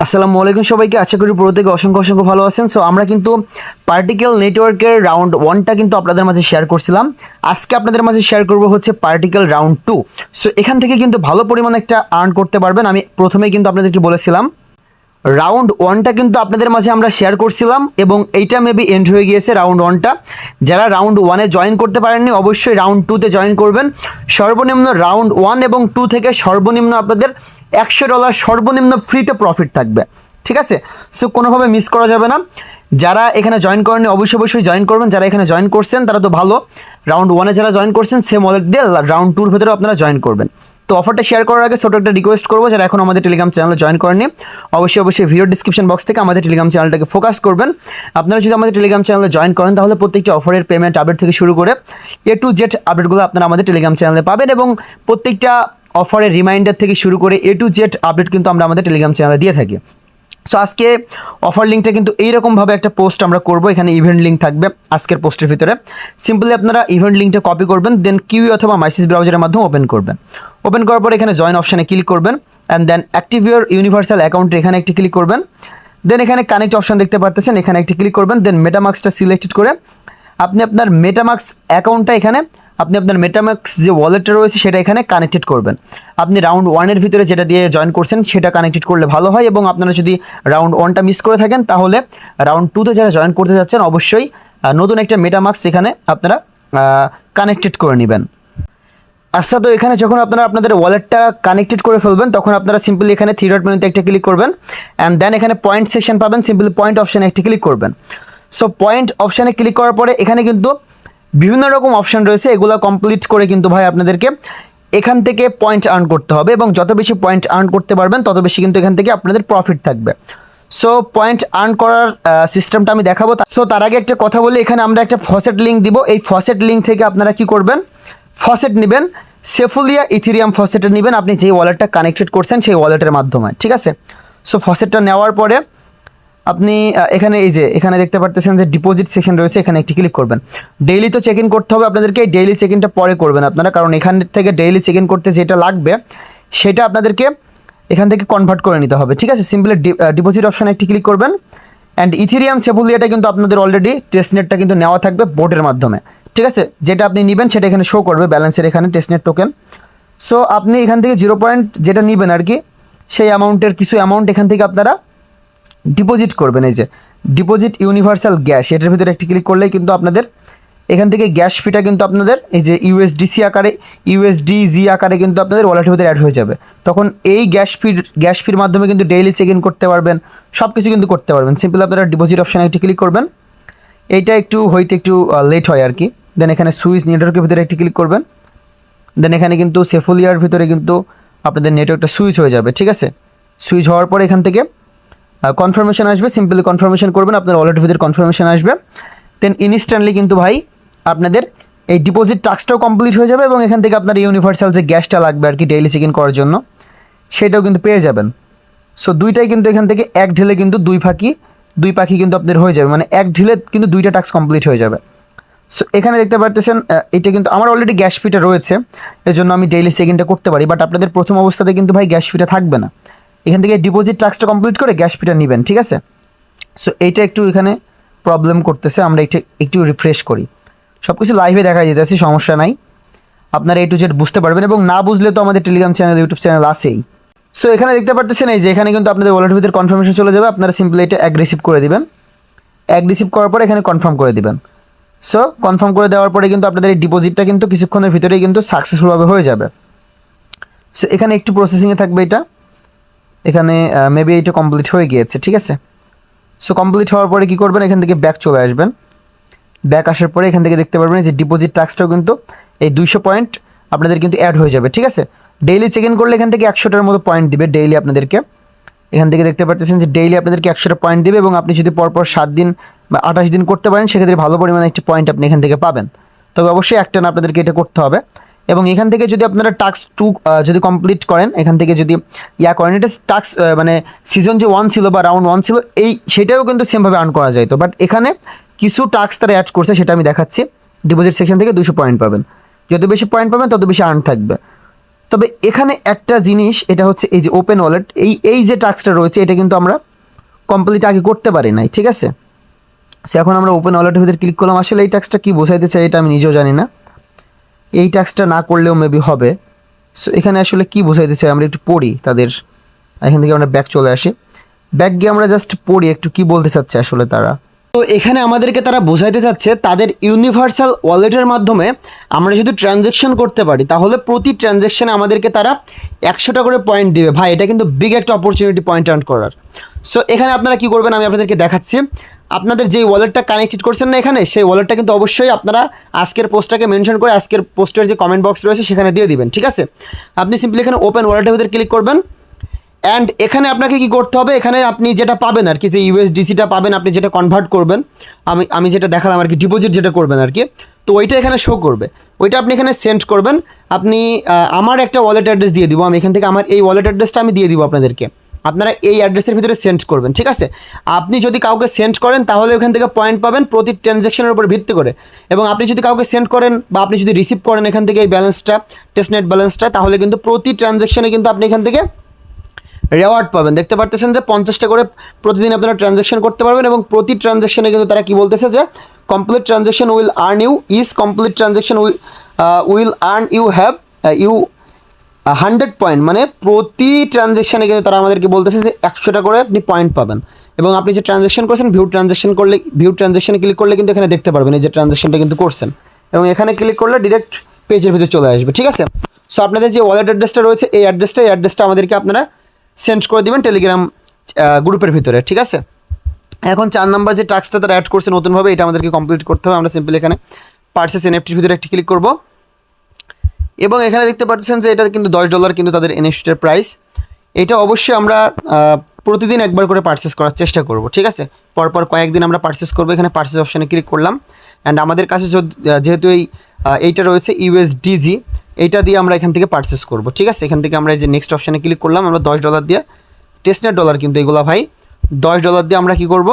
আসসালামু আলাইকুম সবাইকে। আশা করি প্রত্যেকে অসংখ্য অসংখ্য ভালো আছেন। সো আমরা কিন্তু পার্টিকেল নেটওয়ার্কের রাউন্ড 1টা কিন্তু আপনাদের মাঝে শেয়ার করছিলাম। আজকে আপনাদের মাঝে শেয়ার করব হচ্ছে পার্টিকেল রাউন্ড 2। সো এখান থেকে কিন্তু ভালো পরিমাণে একটা আর্ন করতে পারবেন। আমি প্রথমেই কিন্তু আপনাদেরকে বলেছিলাম রাউন্ড 1টা কিন্তু আপনাদের মাঝে আমরা শেয়ার করছিলাম এবং এইটা মেবি এন্ড হয়ে গিয়েছে রাউন্ড 1টা। যারা রাউন্ড 1-এ জয়েন করতে পারেননি অবশ্যই রাউন্ড 2-তে জয়েন করবেন। সর্বনিম্ন রাউন্ড 1 এবং 2 থেকে সর্বনিম্ন আপনাদের $100 সর্বনিম্ন ফ্রিতে প্রফিট থাকবে, ঠিক আছে? সো কোনোভাবে মিস করা যাবে না। যারা এখানে জয়েন করেননি অবশ্যই জয়েন করবেন। যারা এখানে জয়েন করছেন তারা তো ভালো, রাউন্ড 1-এ যারা জয়েন করছেন সেম ওয়ালেট দিয়ে রাউন্ড 2-র ভেতরেও আপনারা জয়েন করবেন। তো অফারটা শেয়ার করার আগে ছোটো একটা রিকোয়েস্ট করবো, যারা এখন আমাদের টেলিগ্রাম চ্যানেলে জয়েন করেননি অবশ্যই ভিডিও ডিসক্রিপশন বক্স থেকে আমাদের টেলিগ্রাম চ্যানেলটাকে ফোকাস করবেন। আপনারা যদি আমাদের টেলিগ্রাম চ্যানেলে জয়েন করেন তাহলে প্রত্যেকটা অফারের পেমেন্ট আপডেট থেকে শুরু করে A to Z আপডেটগুলো আপনারা আমাদের টেলিগ্রাম চ্যানেলে পাবেন এবং প্রত্যেকটা অফারের রিমাইন্ডার থেকে শুরু করে A to Z আপডেট কিন্তু আমরা আমাদের টেলিগ্রাম চ্যানেলে দিয়ে থাকি। সো আজকে অফার লিঙ্কটা কিন্তু এইরকমভাবে একটা পোস্ট আমরা করব। এখানে ইভেন্ট লিঙ্ক থাকবে আজকের পোস্টের ভিতরে। সিম্পলি আপনারা ইভেন্ট লিঙ্কটা কপি করবেন, দেন কিউই অথবা মাইসিস ব্রাউজারের মাধ্যমে ওপেন করবেন। ওপেন করার পর এখানে জয়েন অপশানে ক্লিক করবেন and then active your universal অ্যাকাউন্টে এখানে একটি ক্লিক করবেন। দেন এখানে কানেক্ট অপশান দেখতে পারতেছেন, এখানে একটি ক্লিক করবেন। দেন মেটামাক্সটা সিলেক্টেড করে আপনি আপনার মেটামাক্স অ্যাকাউন্টটা এখানে আপনি আপনার মেটামাক্স যে ওয়ালেটটা রয়েছে সেটা এখানে কানেক্টেড করবেন। আপনি রাউন্ড 1-এর ভিতরে যেটা দিয়ে জয়েন করছেন সেটা কানেক্টেড করলে ভালো হয় এবং আপনারা যদি রাউন্ড 1টা মিস করে থাকেন তাহলে রাউন্ড 2-তে যারা জয়েন করতে যাচ্ছেন অবশ্যই নতুন একটা মেটামাক্স এখানে আপনারা কানেক্টেড করে নেবেন। আচ্ছা, তো এখানে যখন আপনারা আপনাদের ওয়ালেটটা কানেক্টেড করে ফেলবেন তখন আপনারা সিম্পলি এখানে থ্রি ডট মেনুতে একটা ক্লিক করবেন অ্যান্ড দেন এখানে পয়েন্ট সেকশন পাবেন, সিম্পলি পয়েন্ট অপশানে একটা ক্লিক করবেন। সো পয়েন্ট অপশানে ক্লিক করার পরে এখানে কিন্তু বিভিন্ন রকম অপশান রয়েছে, এগুলো কমপ্লিট করে কিন্তু ভাই আপনাদেরকে এখান থেকে পয়েন্ট আর্ন করতে হবে এবং যত বেশি পয়েন্ট আর্ন করতে পারবেন তত বেশি কিন্তু এখান থেকে আপনাদের প্রফিট থাকবে। সো পয়েন্ট আর্ন করার সিস্টেমটা আমি দেখাবো। সো তার আগে একটা কথা বলি, এখানে আমরা একটা ফসেট লিঙ্ক দিব। এই ফসেট লিঙ্ক থেকে আপনারা কি করবেন, ফসেট নেবেন, সেফুলিয়া ইথেরিয়াম ফসেটটা নেবেন আপনি যেই ওয়ালেটটা কানেক্টেড করছেন সেই ওয়ালেটের মাধ্যমে, ঠিক আছে? সো ফসেটটা নেওয়ার পরে আপনি এখানে এই যে এখানে দেখতে পারতেছেন যে ডিপোজিট সেকশন রয়েছে, এখানে একটি ক্লিক করবেন। ডেইলি তো চেক ইন করতে হবে আপনাদেরকে, এই ডেইলি চেক ইনটা পরে করবেন আপনারা, কারণ এখান থেকে ডেইলি চেক ইন করতে যেটা লাগবে সেটা আপনাদেরকে এখান থেকে কনভার্ট করে নিতে হবে, ঠিক আছে? সিম্পলি ডিপোজিট অপশানে একটি ক্লিক করবেন অ্যান্ড ইথেরিয়াম সেফুলিয়াটা কিন্তু আপনাদের অলরেডি টেস্টনেটটা কিন্তু নেওয়া থাকবে বোর্ডের মাধ্যমে, ঠিক আছে? যেটা আপনি নেবেন সেটা এখানে শো করবে ব্যালেন্সের এখানে টেস্টনেট টোকেন। সো আপনি এখান থেকে 0 পয়েন্ট যেটা নেবেন আর কি সেই অ্যামাউন্টের কিছু অ্যামাউন্ট এখান থেকে আপনারা ডিপোজিট করবেন। এই যে ডিপোজিট ইউনিভার্সাল গ্যাস, এটার ভিতরে একটি ক্লিক করলেই কিন্তু আপনাদের এখান থেকে গ্যাস ফিটা কিন্তু আপনাদের এই যে ইউএসডিসি আকারে ইউএসডিজি আকারে কিন্তু আপনাদের ওয়ালেটের ভিতরে অ্যাড হয়ে যাবে। তখন এই গ্যাস ফির মাধ্যমে কিন্তু ডেইলি চেক ইন করতে পারবেন, সব কিছু কিন্তু করতে পারবেন। সিম্পল আপনারা ডিপোজিট অপশানে একটি ক্লিক করবেন, এইটা একটু হইতে একটু লেট হয় আর কি। দেন এখানে সুইচ নেটওয়ার্কের ভিতরে একটি ক্লিক করবেন। দেন এখানে কিন্তু সেফুলিয়ার ভিতরে কিন্তু আপনাদের নেটওয়ার্কটা সুইচ হয়ে যাবে, ঠিক আছে? সুইচ হওয়ার পর এখান থেকে কনফার্মেশন আসবে, সিম্পলি কনফার্মেশন করবেন, আপনার ওয়ালেটের ভিতরে কনফার্মেশন আসবে। দেন ইনস্ট্যান্টলি কিন্তু ভাই আপনাদের এই ডিপোজিট টাস্কটাও কমপ্লিট হয়ে যাবে এবং এখান থেকে আপনার ইউনিভার্সাল যে গ্যাসটা লাগবে আর কি ডেইলি চেক ইন করার জন্য সেটাও কিন্তু পেয়ে যাবেন। সো দুইটাই কিন্তু এখান থেকে এক ঢিলে কিন্তু দুই পাখি কিন্তু আপনাদের হয়ে যাবে, মানে এক ঢিলে কিন্তু দুইটা টাস্ক কমপ্লিট হয়ে যাবে। সো এখানে দেখতে পারতেছেন এটা কিন্তু আমার অলরেডি গ্যাস ফিটা রয়েছে, এই জন্য আমি ডেইলি চেক ইনটা করতে পারি, বাট আপনাদের প্রথম অবস্থাতে কিন্তু ভাই গ্যাস ফিটা থাকবে না। এখান থেকে ডিপোজিট টাস্কটা কমপ্লিট করে গ্যাস ফিটা নেবেন, ঠিক আছে? সো এইটা একটু এখানে প্রবলেম করতেছে, আমরা একটু রিফ্রেশ করি। সব কিছু লাইভে দেখা যেতেছে, সমস্যা নাই, আপনারা A to Z বুঝতে পারবেন এবং না বুঝলে তো আমাদের টেলিগ্রাম চ্যানেল ইউটিউব চ্যানেল আছেই। সো এখানে দেখতে পারতেছেন এই যে এখানে কিন্তু আপনাদের ওয়ালেটের ভিতরে কনফার্মেশন চলে যাবে, আপনারা সিম্পলি এটা অ্যাগ রিসিভ করে দিবেন। অ্যাগ রিসিভ করার পরে এখানে কনফার্ম করে দিবেন। সো কনফার্ম করে দেওয়ার পরে কিন্তু আপনাদের এই ডিপোজিটটা কিন্তু কিছুক্ষণের ভিতরেই কিন্তু সাকসেসফুলভাবে হয়ে যাবে। সো এখানে একটু প্রসেসিংয়ে থাকবে, এটা এখানে মেবি এটা কমপ্লিট হয়ে গিয়েছে, ঠিক আছে? সো কমপ্লিট হওয়ার পরে কী করবেন, এখান থেকে ব্যাক চলে আসবেন। ব্যাক আসার পরে এখান থেকে দেখতে পারবেন যে ডিপোজিট টাস্কটাও কিন্তু এই 200 পয়েন্ট আপনাদের কিন্তু অ্যাড হয়ে যাবে, ঠিক আছে? ডেইলি চেক ইন করলে এখান থেকে 100টার মতো পয়েন্ট দিবে ডেইলি আপনাদেরকে। এখান থেকে দেখতে পাচ্ছেন যে ডেইলি আপনাদেরকে 100টা পয়েন্ট দিবে এবং আপনি যদি পরপর 7 দিন বা 28 দিন করতে পারেন সেক্ষেত্রে ভালো পরিমাণে একটি পয়েন্ট আপনি এখান থেকে পাবেন। তবে অবশ্যই একটা না আপনাদেরকে এটা করতে হবে এবং এখান থেকে যদি আপনারা টাস্ক 2 যদি কমপ্লিট করেন, এখান থেকে যদি করেন, এটা টাস্ক মানে সিজন যে 1 ছিল বা রাউন্ড 1 ছিল সেটাও কিন্তু সেমভাবে আর্ন করা যায়। তো বাট এখানে কিছু টাস্ক তারা অ্যাড করছে, সেটা আমি দেখাচ্ছি। ডিপোজিট সেকশন থেকে 200 পয়েন্ট পাবেন, যত বেশি পয়েন্ট পাবেন তত বেশি আর্ন থাকবে। তবে এখানে একটা জিনিস, এটা হচ্ছে এই যে ওপেন ওয়ালেট, এই যে টাস্কটা রয়েছে এটা কিন্তু আমরা কমপ্লিট আগে করতে পারি নাই, ঠিক আছে। সো এখন আমরা ওপেন ওয়ালেটের ভিতরে ক্লিক করলাম। আসলে এই টাস্কটা কী বোঝাইতে চাই এটা আমি নিজেও জানি না, এই টাস্কটা না করলেও মেবি হবে। সো এখানে আসলে কী বোঝাইতে চাই আমরা একটু পড়ি তাদের, এখান থেকে আমরা ব্যাক চলে আসি, ব্যাক গিয়ে আমরা জাস্ট পড়ি একটু কী বলতে চাচ্ছে আসলে তারা। তো এখানে আমাদেরকে তারা বোঝাইতে চাচ্ছে তাদের ইউনিভার্সাল ওয়ালেটের মাধ্যমে আমরা যদি ট্রানজ্যাকশন করতে পারি তাহলে প্রতি ট্রানজ্যাকশানে আমাদেরকে তারা 100টা করে পয়েন্ট দিবে। ভাই এটা কিন্তু বিগ একটা অপরচুনিটি পয়েন্ট আর্ন করার। সো এখানে আপনারা কী করবেন আমি আপনাদেরকে দেখাচ্ছি। আপনাদের যেই ওয়ালেটটা কানেক্টেড করছেন না এখানে, সেই ওয়ালেটটা কিন্তু অবশ্যই আপনারা আজকের পোস্টটাকে মেনশন করে আজকের পোস্টের যে কমেন্ট বক্স রয়েছে সেখানে দিয়ে দিবেন, ঠিক আছে। আপনি সিম্পলি এখানে ওপেন ওয়ালেটের ভিতরে ক্লিক করবেন। অ্যান্ড এখানে আপনাকে কি করতে হবে, এখানে আপনি যেটা পাবেন আর কি, যে ইউএসডিসিটা পাবেন, আপনি যেটা কনভার্ট করবেন, আমি যেটা দেখালাম আর কি, ডিপোজিট যেটা করবেন আর কি, তো ওইটা এখানে শো করবে, ওইটা আপনি এখানে সেন্ড করবেন। আপনি আমার একটা ওয়ালেট অ্যাড্রেস দিয়ে দিব, আমি এখান থেকে আমার এই ওয়ালেট অ্যাড্রেসটা আমি দিয়ে দিব আপনাদেরকে, আপনারা এই অ্যাড্রেসের ভিতরে সেন্ড করবেন, ঠিক আছে। আপনি যদি কাউকে সেন্ড করেন তাহলে ওখান থেকে পয়েন্ট পাবেন প্রতি ট্রানজ্যাকশনের উপর ভিত্তি করে, এবং আপনি যদি কাউকে সেন্ড করেন বা আপনি যদি রিসিভ করেন এখান থেকে এই ব্যালেন্সটা, টেস্টনেট ব্যালেন্সটা, তাহলে কিন্তু প্রতি ট্রানজ্যাকশনে কিন্তু আপনি এখান থেকে রেওয়ার্ড পাবেন। দেখতে পারতেছেন যে 50টা করে প্রতিদিন আপনারা ট্রানজ্যাকশন করতে পারবেন, এবং প্রতি ট্রানজ্যাকশনে কিন্তু তারা কি বলতেছে যে complete transaction will earn you is complete transaction will earn you have you 100 point, মানে প্রতি ট্রানজ্যাকশানে কিন্তু তারা আমাদেরকে বলতেছে যে 100টা করে আপনি পয়েন্ট পাবেন। এবং আপনি যে ট্রানজ্যাকশন করছেন ভিউ ট্রানজ্যাকশনে ক্লিক করলে কিন্তু এখানে দেখতে পারবেন এই যে ট্রানজ্যাকশনটা কিন্তু করছেন, এবং এখানে ক্লিক করলে ডিরেক্ট পেজের ভিতরে চলে আসবে, ঠিক আছে। সো আপনাদের যে ওয়ালেট অ্যাড্রেসটা রয়েছে এই অ্যাড্রেসটা আমাদেরকে আপনারা সেন্ড করে দেবেন টেলিগ্রাম গ্রুপের ভিতরে, ঠিক আছে। এখন 4 নম্বর যে টাস্কটা তারা অ্যাড করছে নতুনভাবে, এটা আমাদেরকে কমপ্লিট করতে হবে। আমরা সিম্পলি এখানে পার্চেস এনএফটির ভিতরে একটি ক্লিক করব, এবং এখানে দেখতে পাচ্ছেন যে এটা কিন্তু $10 কিন্তু তাদের এনএফটির প্রাইস। এটা অবশ্যই আমরা প্রতিদিন একবার করে পার্চেস করার চেষ্টা করব, ঠিক আছে। পরপর কয়েকদিন আমরা পার্চেস করবো। এখানে পার্চেস অপশানে ক্লিক করলাম, অ্যান্ড আমাদের কাছে যেহেতু এইটা রয়েছে ইউএসডিজি, এইটা দিয়ে আমরা এখান থেকে পার্চেস করব, ঠিক আছে। এখান থেকে আমরা এই যে নেক্সট অপশানে ক্লিক করলাম, আমরা $10 দিয়ে, টেস্টনেট ডলার কিন্তু এগুলো ভাই, $10 দিয়ে আমরা কী করব,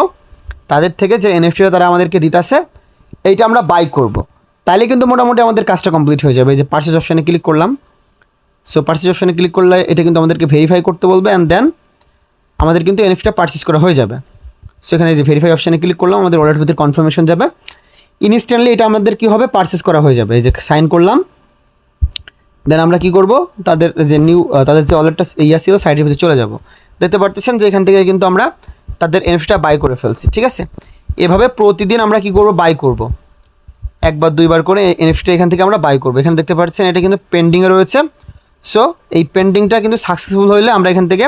তাদের থেকে যে এনএফটিটা তারা আমাদেরকে দিতেছে এইটা আমরা বাই করব। তাইলে কিন্তু মোটামুটি আমাদের কাজটা কমপ্লিট হয়ে যাবে। এই যে পার্চেস অপশানে ক্লিক করলাম। সো পার্চেস অপশানে ক্লিক করলে এটা কিন্তু আমাদেরকে ভেরিফাই করতে বলবে, অ্যান্ড দেন আমাদের কিন্তু এনএফটিটা পার্চেস করা হয়ে যাবে। সো এখানে যে ভেরিফাই অপশানে ক্লিক করলাম, আমাদের ওয়ালেটের ভিতরে কনফার্মেশন যাবে, ইনস্ট্যান্টলি এটা আমাদের কী হবে, পার্চেস করা হয়ে যাবে। এই যে সাইন করলাম, দেন আমরা কী করব, তাদের যে ওয়ালেটটা ছিল সাইডের ভিতরে চলে যাব। দেখতে পারতেছেন যে এখান থেকে কিন্তু আমরা তাদের এনএফটিটা বাই করে ফেলছি, ঠিক আছে। এভাবে প্রতিদিন আমরা কী করব, বাই করব, একবার দুইবার করে এনএফটিটা এখান থেকে আমরা বাই করবো। এখানে দেখতে পাচ্ছেন এটা কিন্তু পেন্ডিংয়ে রয়েছে। সো এই পেন্ডিংটা কিন্তু সাকসেসফুল হলে আমরা এখান থেকে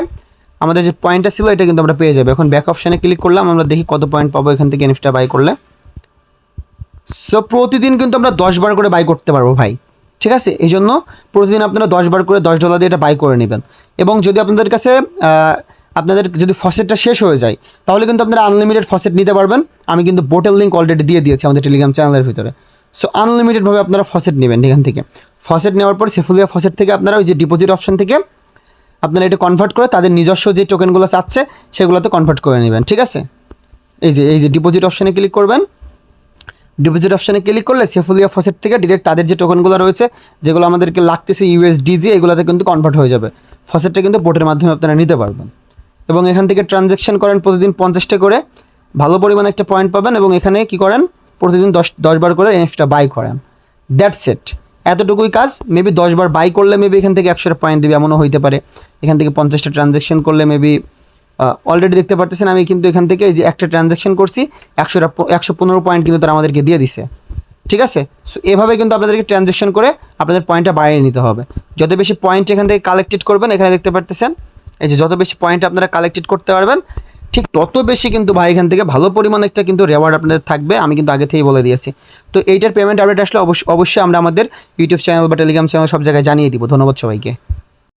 আমাদের যে পয়েন্টটা ছিল এটা কিন্তু আমরা পেয়ে যাবো। এখন ব্যাক অপশানে ক্লিক করলাম, আমরা দেখি কত পয়েন্ট পাবো এখান থেকে এনএফটিটা বাই করলে। সো প্রতিদিন কিন্তু আমরা 10 বার করে বাই করতে পারবো ভাই, ঠিক আছে। এই জন্য প্রতিদিন আপনারা 10 বার করে $10 দিয়ে এটা বাই করে নেবেন। এবং যদি আপনাদের কাছে আপনাদের যদি ফসেটটা শেষ হয়ে যায় তাহলে কিন্তু আপনারা আনলিমিটেড ফসেট নিতে পারবেন। আমি কিন্তু বোটেল লিঙ্ক অলরেডি দিয়ে দিয়েছি আমাদের টেলিগ্রাম চ্যানেলের ভিতরে। সো আনলিমিটেডভাবে আপনারা ফসেট নেবেন এখান থেকে। ফসেট নেওয়ার পর সেফুলিয়া ফসেট থেকে আপনারা ওই যে ডিপোজিট অপশন থেকে আপনারা এটা কনভার্ট করে তাদের নিজস্ব যে টোকেনগুলো চাচ্ছে সেগুলোতে কনভার্ট করে নেবেন, ঠিক আছে। এই যে ডিপোজিট অপশানে ক্লিক করবেন। ডিপোজিট অপশানে ক্লিক করলে সেফুলিয়া ফসেট থেকে ডিরেক্ট তাদের যে টোকেনগুলো রয়েছে যেগুলো আমাদেরকে লাগতেছে ইউএসডিজি, এগুলোতে কিন্তু কনভার্ট হয়ে যাবে। ফসেটটা কিন্তু বোটের মাধ্যমে আপনারা নিতে পারবেন, এবং এখান থেকে ট্রানজ্যাকশন করেন প্রতিদিন 50টা করে, ভালো পরিমাণে একটা পয়েন্ট পাবেন। এবং এখানে কি করেন, প্রতিদিন 10 বার করে এনএফটিটা বাই করেন। দ্যাটস ইট, এতটুকুই কাজ। মেবি 10 বার বাই করলে মেবি এখান থেকে 100টা পয়েন্ট দেবে, এমনও হইতে পারে। এখান থেকে 50টা ট্রানজ্যাকশন করলে মেবি অলরেডি দেখতে পারতেছেন আমি কিন্তু এখান থেকে এই যে একটা ট্রানজ্যাকশন করছি 115 পয়েন্ট কিন্তু তারা আমাদেরকে দিয়ে দিছে, ঠিক আছে। সো এভাবে কিন্তু আপনাদেরকে ট্রানজ্যাকশন করে আপনাদের পয়েন্টটা বাড়িয়ে নিতে হবে। যত বেশি পয়েন্ট এখান থেকে কালেক্টেড করবেন, এখানে দেখতে পারতেছেন এই যে যত বেশি পয়েন্ট আপনারা কালেক্টেড করতে পারবেন ঠিক তত বেশি কিন্তু ভাই এখান থেকে ভালো পরিমাণে একটা কিন্তু রেওয়ার্ড আপনাদের থাকবে। আমি কিন্তু আগে থেকেই বলে দিয়েছি। তো এইটার পেমেন্ট আপডেট আসলে অবশ্যই আমরা আমাদের ইউটিউব চ্যানেল বা টেলিগ্রাম চ্যানেল সব জায়গায় জানিয়ে দিব। ধন্যবাদ সবাইকে।